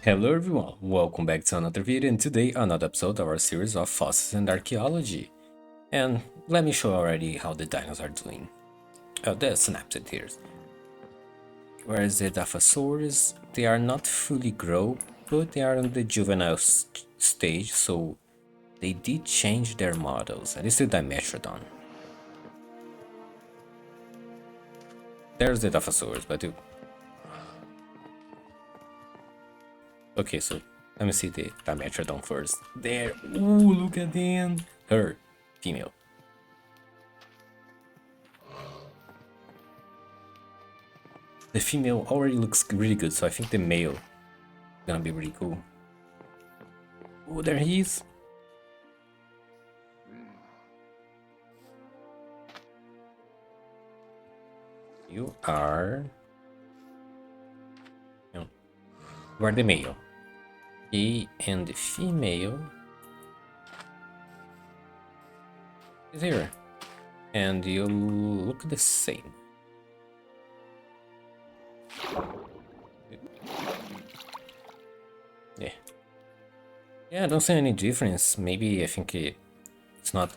Hello everyone, welcome back to another video and today another episode of our series of fossils and archaeology. And let me show already how the dinosaurs are doing. Oh, there's synapsid here. Whereas the Allosaurus, they are not fully grown, but they are in the juvenile stage, so they did change their models. And this is the Dimetrodon. There's the Allosaurus, but okay, so let me see the Dimetrodon first. There, ooh, look at them. Her, female. The female already looks really good, so I think the male is gonna be really cool. Oh, there he is. You are... No. You are the male. Okay, and the female is here. And you look the same. Yeah. Yeah, I don't see any difference. Maybe I think it's not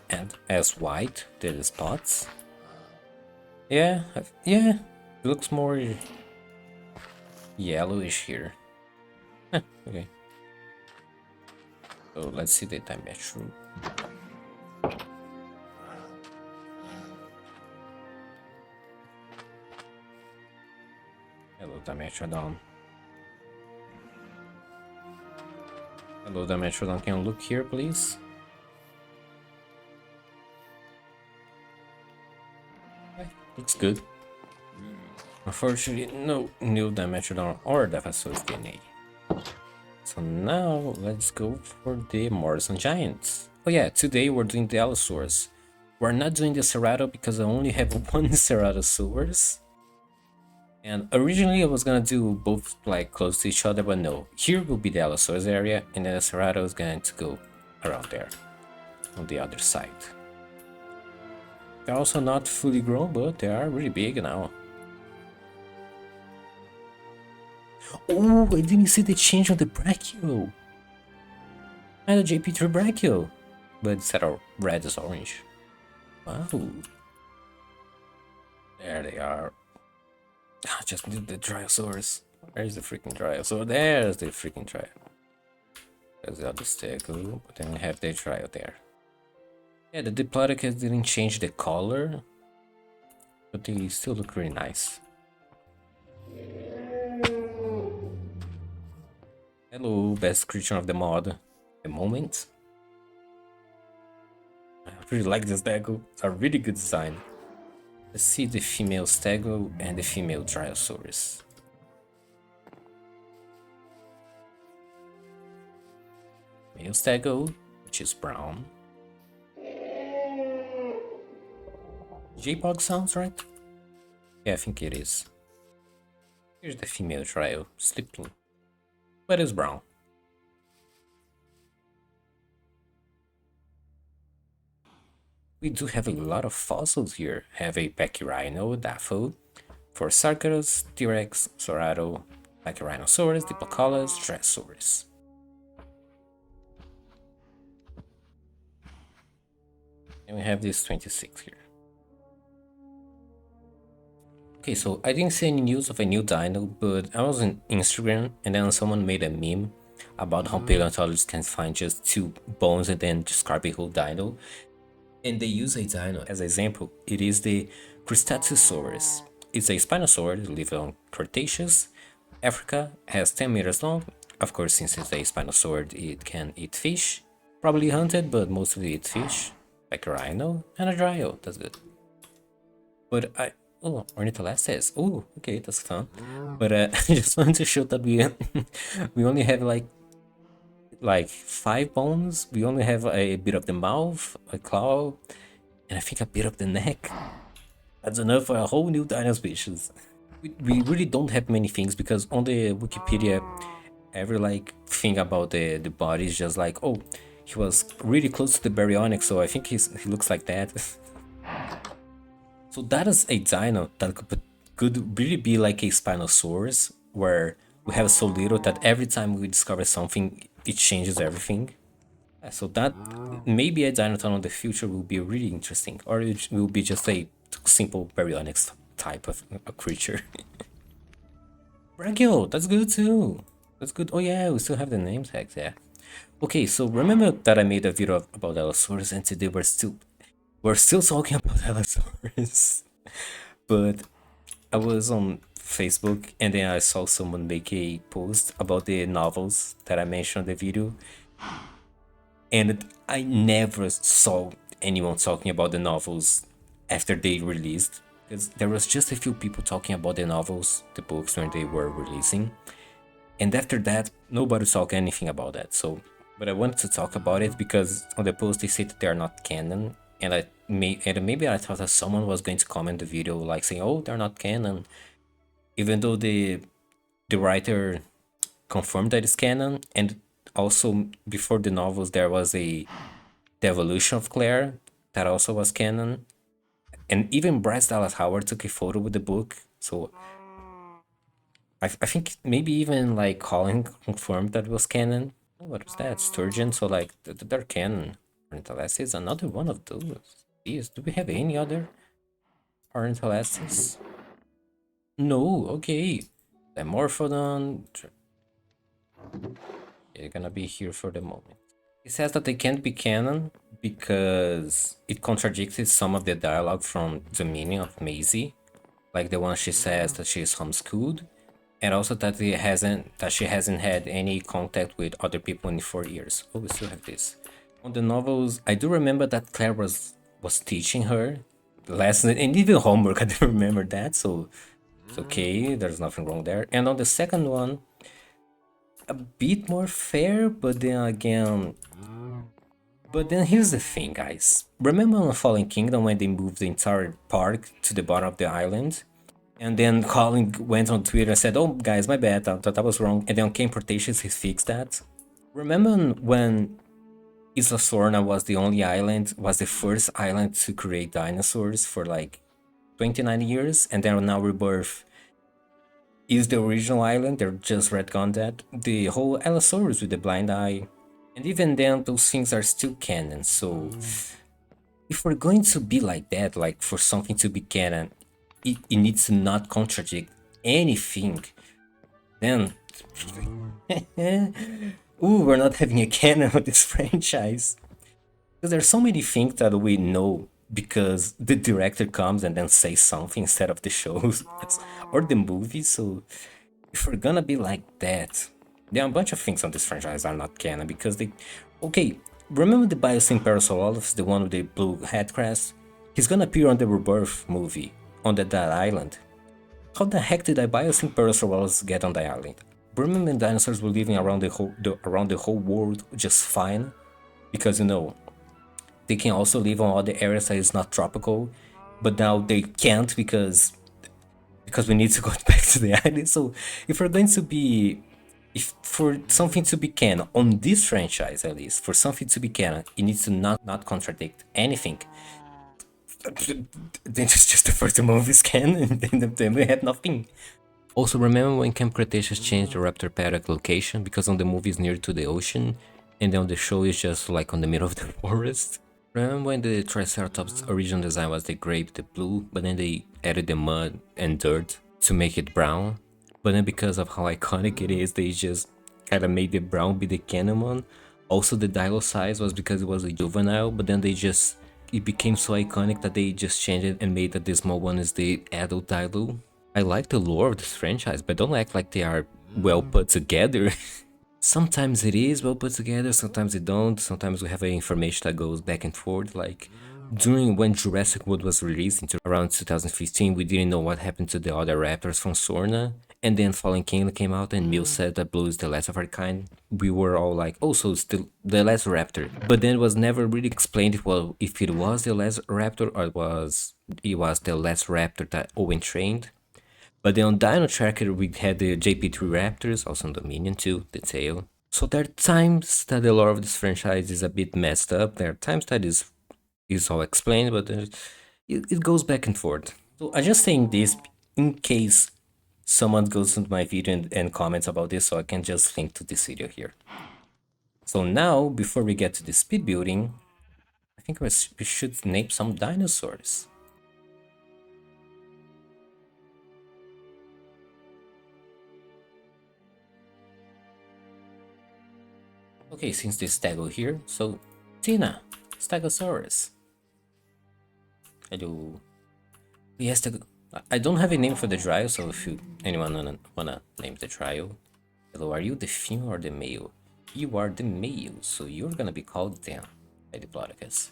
as white, the spots. Yeah, yeah, it looks more yellowish here. Okay. So let's see the dimension. Hello, Dimetrodon. Hello, Dimetrodon. Can you look here, please? Looks good. Unfortunately, no new Dimetrodon or Dilophosaurus DNA. So now let's go for the Morrison Giants. Oh yeah, today we're doing the Allosaurus. We're not doing the Ceratops because I only have one Ceratosaurus. And originally I was gonna do both like close to each other, but no. Here will be the Allosaurus area, and then the Ceratops is going to go around there, on the other side. They're also not fully grown, but they are really big now. Oh, I didn't see the change on the brachial. I had a JP3 brachial, but instead of red is orange. Wow. There they are. I just need the Dryosaurus. Where's the freaking Dryosaur? There's the freaking Dryo. There's the other Stego, but then we have the Dryo there. Yeah, the Diplodocus didn't change the color, but they still look really nice. Hello, best creature of the mod. The moment. I really like this Stego. It's a really good design. Let's see the female Stego and the female Dryosaurus. Male Stego, which is brown. J-Pog sounds right? Yeah, I think it is. Here's the female Dryo, sleeping, but it's brown. We do have a lot of fossils here. Have a Pachyrhino, Dafo, Phorusarchaeus, T-Rex, Sorado, Pachyrhinosaurus, Diplodocus, Dryosaurus. And we have this 26 here. Okay, so I didn't see any news of a new dino, but I was on Instagram and then someone made a meme about how paleontologists can find just two bones and then describe a whole dino. And they use a dino as an example. It is the Crustatosaurus. It's a Spinosaurus, lives on Cretaceous. Africa, has 10 meters long. Of course, since it's a Spinosaurus, it can eat fish. Probably hunted, but mostly eat fish. Like a rhino and a dryo, that's good. But oh, Ornitholestes. Oh, okay, that's fun. But I just wanted to show that we we only have like 5 bones. We only have a bit of the mouth, a claw, and I think a bit of the neck. That's enough for a whole new dino species. We really don't have many things because on the Wikipedia, every like thing about the body is just like, oh, he was really close to the baryonyx, so I think he looks like that. So that is a dino that could really be like a Spinosaurus, where we have so little that every time we discover something, it changes everything. So that maybe a dinosaur in the future will be really interesting, or it will be just a simple baryonyx type of a creature. Brachio, that's good too. That's good. Oh yeah, we still have the name tags. Yeah. Okay, so remember that I made a video about Allosaurus, and today we're still talking about Allosaurus. But I was on Facebook and then I saw someone make a post about the novels that I mentioned in the video, and I never saw anyone talking about the novels after they released, because there was just a few people talking about the novels, the books when they were releasing, and after that nobody talked anything about that. So, but I wanted to talk about it because on the post they said that they are not canon, and maybe I thought that someone was going to comment the video like saying, "Oh, they're not canon," even though the writer confirmed that it's canon, and also before the novels there was a the evolution of Claire that also was canon, and even Bryce Dallas Howard took a photo with the book. So I think maybe even like Colin confirmed that it was canon. Oh, what was that? Sturgeon. So like they're canon. Ornitholestes is another one of those. Yes. Do we have any other Ornitholestes? No. Okay. Dimorphodon. They're gonna be here for the moment. It says that they can't be canon because it contradicted some of the dialogue from the meaning of Maisie, like the one she says that she is homeschooled, and also that she hasn't had any contact with other people in 4 years. Oh, we still have this. On the novels, I do remember that Claire was teaching her lessons and even homework. I do remember that, so it's okay. There's nothing wrong there. And on the second one, a bit more fair, but then again, but then here's the thing, guys. Remember on Fallen Kingdom when they moved the entire park to the bottom of the island? And then Colin went on Twitter and said, "Oh, guys, my bad, that was wrong." And then on Game Cretaceous, he fixed that. Remember when Isla Sorna was the only island, was the first island to create dinosaurs for like 29 years, and then now Rebirth is the original island. They're just retconned that. The whole Allosaurus with the blind eye. And even then, those things are still canon. So, if we're going to be like that, like for something to be canon, it needs to not contradict anything. Then, ooh, we're not having a canon with this franchise. Because there's so many things that we know because the director comes and then says something instead of the shows or the movies. So if we're gonna be like that, there are a bunch of things on this franchise are not canon because they. Okay, remember the Biosyn Parasaurolophus, the one with the blue head crest? He's gonna appear on the Rebirth movie on that island. How the heck did a Biosyn Parasaurolophus get on the island? Remember when dinosaurs were living around around the whole world just fine? Because they can also live on other areas that is not tropical, but now they can't because we need to go back to the island. So if we're going to be, if for something to be canon on this franchise at least, for something to be canon, it needs to not contradict anything. Then just the first movie is canon, and then we had nothing. Also, remember when Camp Cretaceous changed the raptor paddock location because on the movie is near to the ocean, and then on the show is just like on the middle of the forest? Remember when the Triceratops' original design was the grape, the blue, but then they added the mud and dirt to make it brown? But then because of how iconic it is, they just kinda made the brown be the canon one. Also, the dilo size was because it was a juvenile, but then it became so iconic that they just changed it and made that the small one is the adult dilo. I like the lore of this franchise, but don't act like they are well put together. Sometimes it is well put together, sometimes it don't. Sometimes we have information that goes back and forth. Like during when Jurassic World was released into around 2015, we didn't know what happened to the other raptors from Sorna. And then Fallen Kingdom came out and Mill said that Blue is the last of her kind. We were all like, oh, so it's the last raptor. But then it was never really explained if it was the last raptor or it was the last raptor that Owen trained. But then on Dino Tracker, we had the JP3 Raptors, also on Dominion too, the tail. So there are times that the lore of this franchise is a bit messed up. There are times that is all explained, but it goes back and forth. So I'm just saying this in case someone goes into my video and comments about this, so I can just link to this video here. So now, before we get to the speed building, I think we should name some dinosaurs. Okay, since this stego here, so Tina, Stegosaurus. Hello. Yes, I don't have a name for the trio, so if anyone wanna name the trio. Hello, are you the female or the male? You are the male, so you're gonna be called Dan by Diplodocus.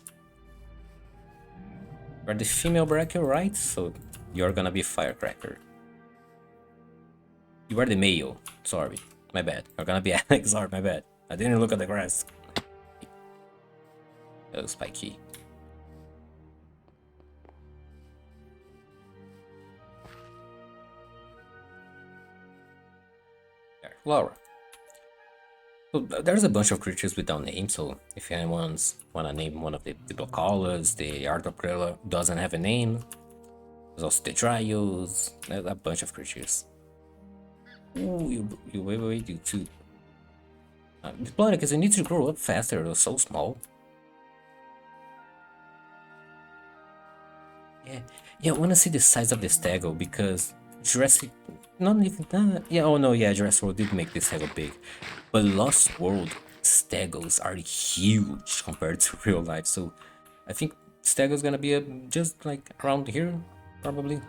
You're the female Brachio, right? So you're gonna be Firecracker. You are the male. Sorry, my bad. You're gonna be Alex. Sorry, my bad. I didn't look at the grass. Oh, Spiky. There, Laura. So there's a bunch of creatures without names, so if anyone's wanna name one of the Bocalas, the Archeology doesn't have a name. There's also the Trios, there's a bunch of creatures. Ooh, wait, you too. The planet, because you need to grow up faster, they're so small. Yeah, I wanna see the size of the stego because Jurassic, not even that. Yeah, oh no, yeah, Jurassic World did make this stego big, but Lost World stegos are huge compared to real life. So I think stego's gonna be just like around here, probably.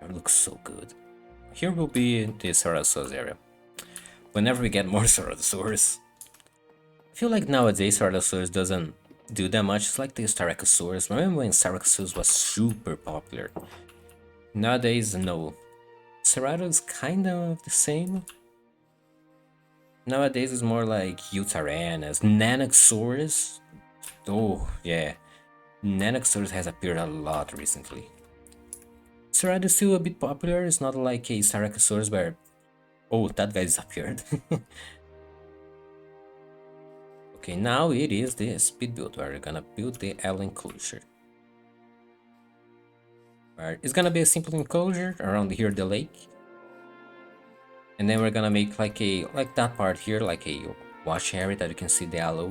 It looks so good. Here will be the Ceratosaurus area. Whenever we get more Ceratosaurus, I feel like nowadays Archeology doesn't do that much. It's like the Styracosaurus. Remember when Styracosaurus was super popular? Nowadays, no. Ceratosaurus is kind of the same. Nowadays, it's more like Utaranus, Nanoxaurus. Oh, yeah. Nanoxaurus has appeared a lot recently. Ceratosaurus is still a bit popular. It's not like a Styracosaurus where, oh, that guy disappeared. Okay, now it is the speed build where we're gonna build the L enclosure. Where it's gonna be a simple enclosure around here, the lake. And then we're gonna make like that part here, like a watch area that you can see the allo.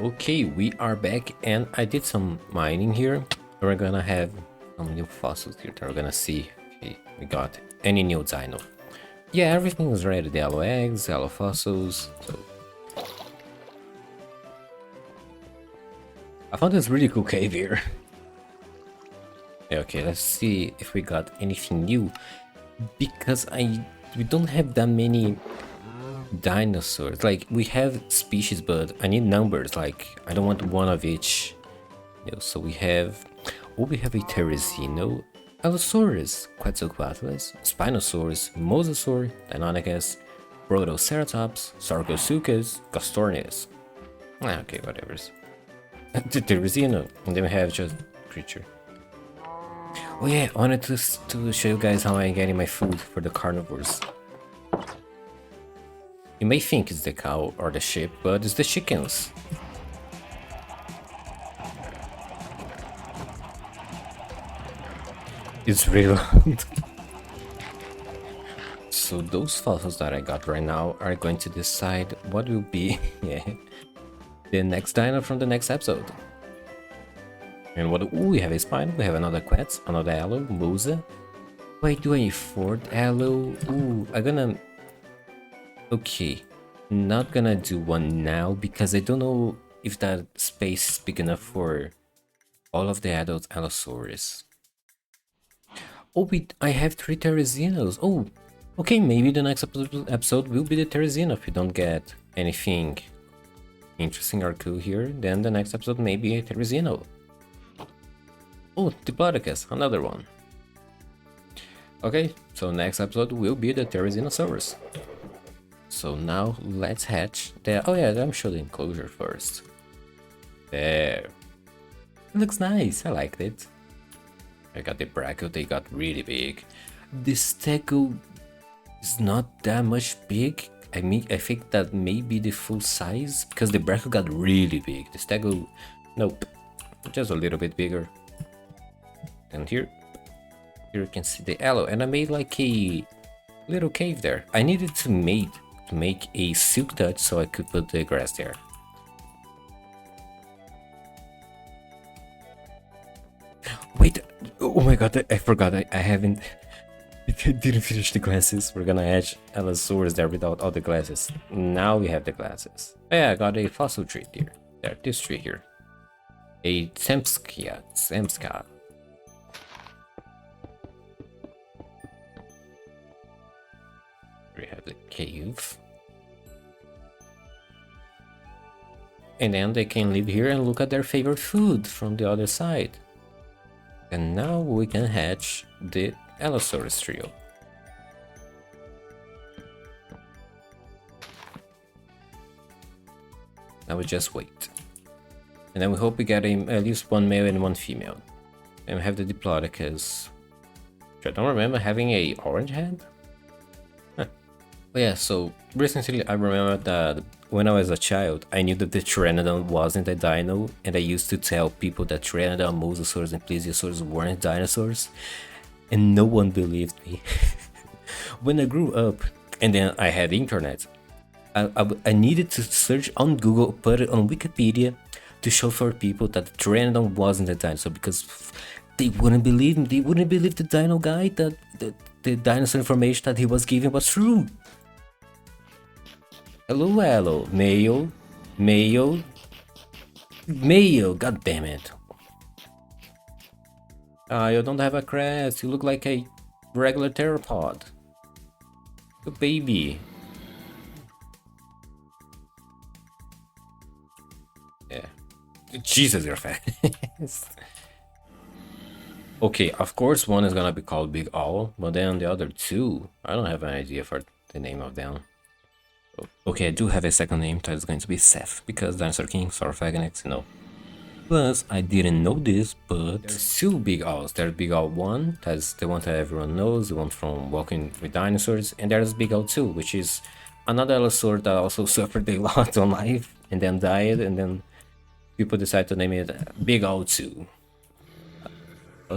Okay, we are back and I did some mining here. We're gonna have some new fossils here that we're gonna see. Okay, we got any new dino. Yeah, everything is ready. The yellow eggs, yellow fossils. So I found this really cool cave here. Yeah, okay, let's see if we got anything new. Because we don't have that many dinosaurs. Like we have species, but I need numbers. Like I don't want one of each. So we have, we have a Teresino, Allosaurus, Quetzalcoatlus, Spinosaurus, Mosasaur, Deinonychus, Protoceratops, Sarcosuchus, Castornis. Okay, whatever. The Teresino, and then we have just creature. Oh yeah, I wanted to show you guys how I'm getting my food for the carnivores. You may think it's the cow or the sheep, but it's the chickens. It's real. So those fossils that I got right now are going to decide what will be yeah, the next dino from the next episode. And what? Ooh, we have a spine, we have another Quetz, another Allo, Mosa. Wait, do I afford Allo? Ooh, I'm gonna... Okay, not gonna do one now because I don't know if that space is big enough for all of the adult Allosaurus. Oh, I have 3 Terrazinos. Oh, okay, maybe the next episode will be the Terrazino. If we don't get anything interesting or cool here, then the next episode may be a Terrazino. Oh, Diplodocus, another one. Okay, so next episode will be the Terrazinosaurus. So now let's hatch the... Oh yeah, I'm sure the enclosure first. There. It looks nice, I liked it. I got the bracket, they got really big. The stego is not that much big. I mean, I think that may be the full size because the bracket got really big. The stego, nope, just a little bit bigger. And here you can see the Allo, and I made like a little cave there. I needed to make a silk touch so I could put the grass there. Wait, oh my god, I forgot, I haven't... I didn't finish the glasses. We're gonna hatch Allosaurus there without all the glasses. Now we have the glasses. Oh yeah, I got a fossil tree here. There, this tree here. A Zemska. We have the cave. And then they can live here and look at their favorite food from the other side. And now we can hatch the Allosaurus trio. Now we just wait. And then we hope we get at least one male and one female. And we have the Diplodocus. I don't remember having a orange head. Huh. But yeah, so recently I remember that when I was a child, I knew that the Pteranodon wasn't a dino, and I used to tell people that Pteranodon, Mosasaurus, and Plesiosaurus weren't dinosaurs, and no one believed me. When I grew up, and then I had internet, I needed to search on Google, put it on Wikipedia, to show for people that the Pteranodon wasn't a dinosaur, because they wouldn't believe him. They wouldn't believe the dino guy that the dinosaur information that he was giving was true. Hello, male, god damn it. You don't have a crest, you look like a regular theropod. Good baby. Yeah. Jesus, you're fast. Okay, of course one is gonna be called Big Owl, but then the other two, I don't have an idea for the name of them. Okay, I do have a second name that is going to be Seth, because Dinosaur King, Saurophagonix, you know. Plus, I didn't know this, but there's 2 Big Owls. There's Big Owl 1, that's the one that everyone knows, the one from Walking with Dinosaurs, and there's Big Owl 2, which is another Allosaur that also suffered a lot on life, and then died, and then people decided to name it Big Owl 2.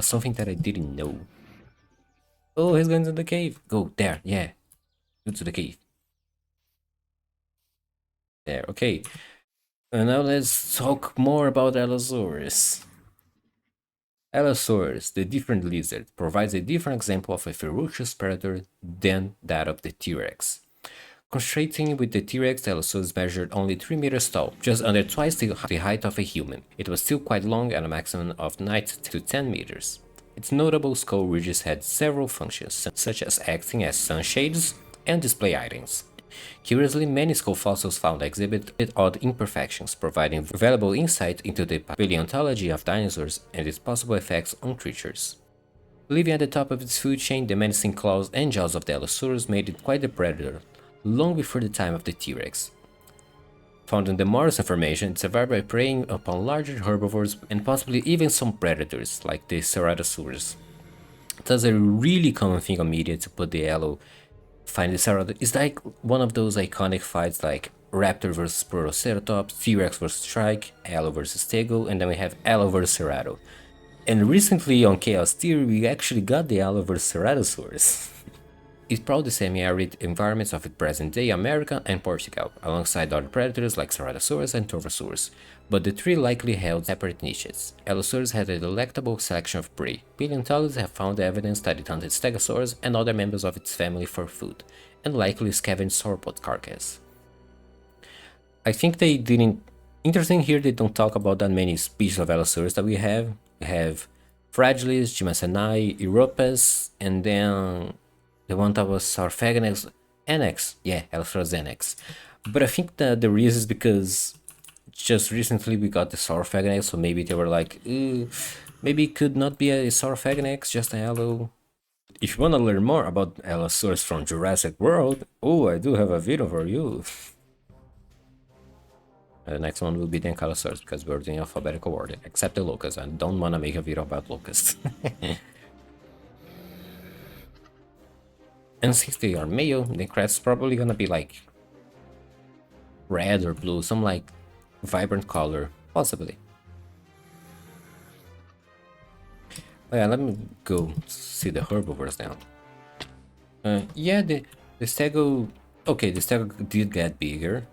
Something that I didn't know. Oh, he's going to the cave. Go, there, yeah. Go to the cave. There, okay. And now let's talk more about Allosaurus. Allosaurus, the different lizard, provides a different example of a ferocious predator than that of the T-Rex. Contrasting with the T-Rex, Allosaurus measured only 3 meters tall, just under twice the height of a human. It was still quite long at a maximum of 9 to 10 meters. Its notable skull ridges had several functions, such as acting as sunshades and display items. Curiously, many skull fossils found exhibit odd imperfections, providing valuable insight into the paleontology of dinosaurs and its possible effects on creatures. Living at the top of its food chain, the menacing claws and jaws of the Allosaurus made it quite a predator, long before the time of the T-Rex. Found in the Morrison Formation, it survived by preying upon larger herbivores and possibly even some predators, like the Ceratosaurus. That's a really common thing on media to put the Allo find the Ceratosaurus. It's like one of those iconic fights like Raptor versus Protoceratops, T-Rex versus Shrike, Allo versus Tego, and then we have Allo versus Cerato. And recently on Chaos Theory, we actually got the Allo versus Ceratosaurus. It prowled the semi-arid environments of present-day America and Portugal, alongside other predators like Ceratosaurus and Torvosaurus, but the three likely held separate niches. Allosaurus had a delectable selection of prey. Paleontologists have found evidence that it hunted stegosaurs and other members of its family for food, and likely scavenged sauropod carcass. I think they didn't... Interesting here, they don't talk about that many species of Allosaurus that we have. We have Fragilis, Gimassenai, Europus, and then the one that was Sarphagonex NX. Yeah, Allosaurus NX. But I think that the reason is because just recently we got the Sarphagonex, so maybe they were like, maybe it could not be a Sarphagonex, just a Allo. If you want to learn more about Allosaurus from Jurassic World, oh, I do have a video for you. The next one will be the Allosaurus because we're doing alphabetical order, except the locusts. I don't want to make a video about locusts. And since they are male, the crest's probably gonna be like red or blue, some like vibrant color, possibly. Oh yeah, let me go see the herbivores now. Yeah, the stego. Okay, the stego did get bigger.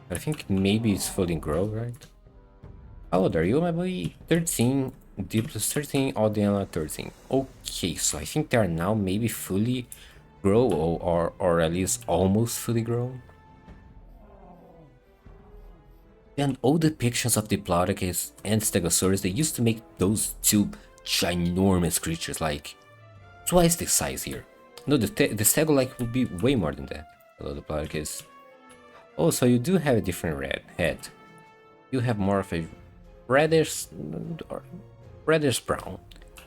I think maybe it's fully grown, right? How old are you, my boy? 13. D plus 13, Audiana 13. Okay, so I think they are now maybe fully grown or at least almost fully grown. And all depictions of Diplodocus and Stegosaurus, they used to make those two ginormous creatures, like twice the size here. No, the Stego like would be way more than that. Hello, Diplodocus. Oh, so you do have a different red head. You have more of a reddish brown,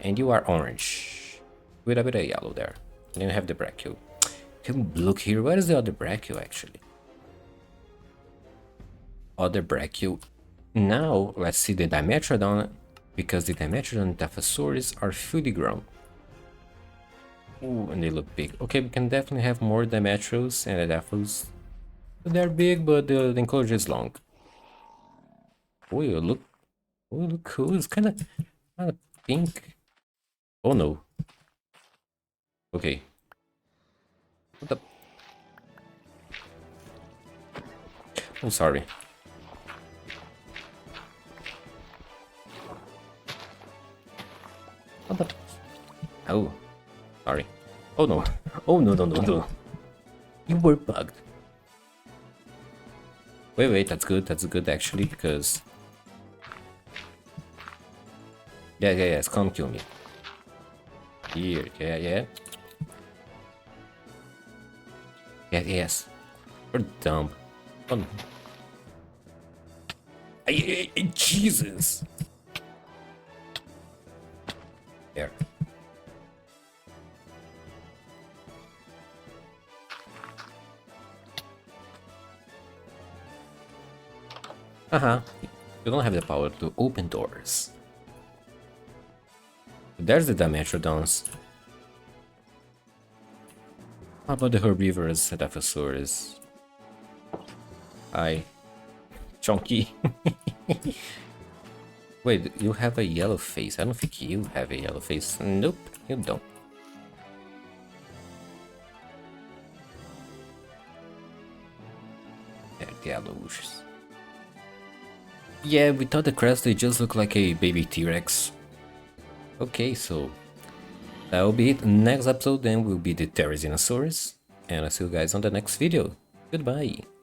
and you are orange with a bit of yellow there. And then you have the brachio. Can we look here? Where is the other brachio actually? Other brachio. Now let's see the Dimetrodon, because the Dimetrodon and Dilophosaurus are fully grown. Ooh, and they look big. Okay, we can definitely have more Dimetros and Dilophos. They're big, but the enclosure is long. Oh, look cool. It's kind of pink. Oh no. Okay. What the? I'm sorry. What the? Oh, sorry. Oh no. Oh no, no, no, no. You were bugged. Wait, that's good actually, because... Yeah, come kill me. Here, yeah. Yes. You're dumb. Oh, no. Jesus! There. You don't have the power to open doors. There's the Dimetrodons. How about the herbivores, Dilophosaurus? Hi. Chunky. Wait, you have a yellow face. I don't think you have a yellow face. Nope, you don't. They're yellows. Yeah, without the crest, they just look like a baby T-Rex. Okay, so that will be it. Next episode then will be the Dinosaurs, and I'll see you guys on the next video. Goodbye.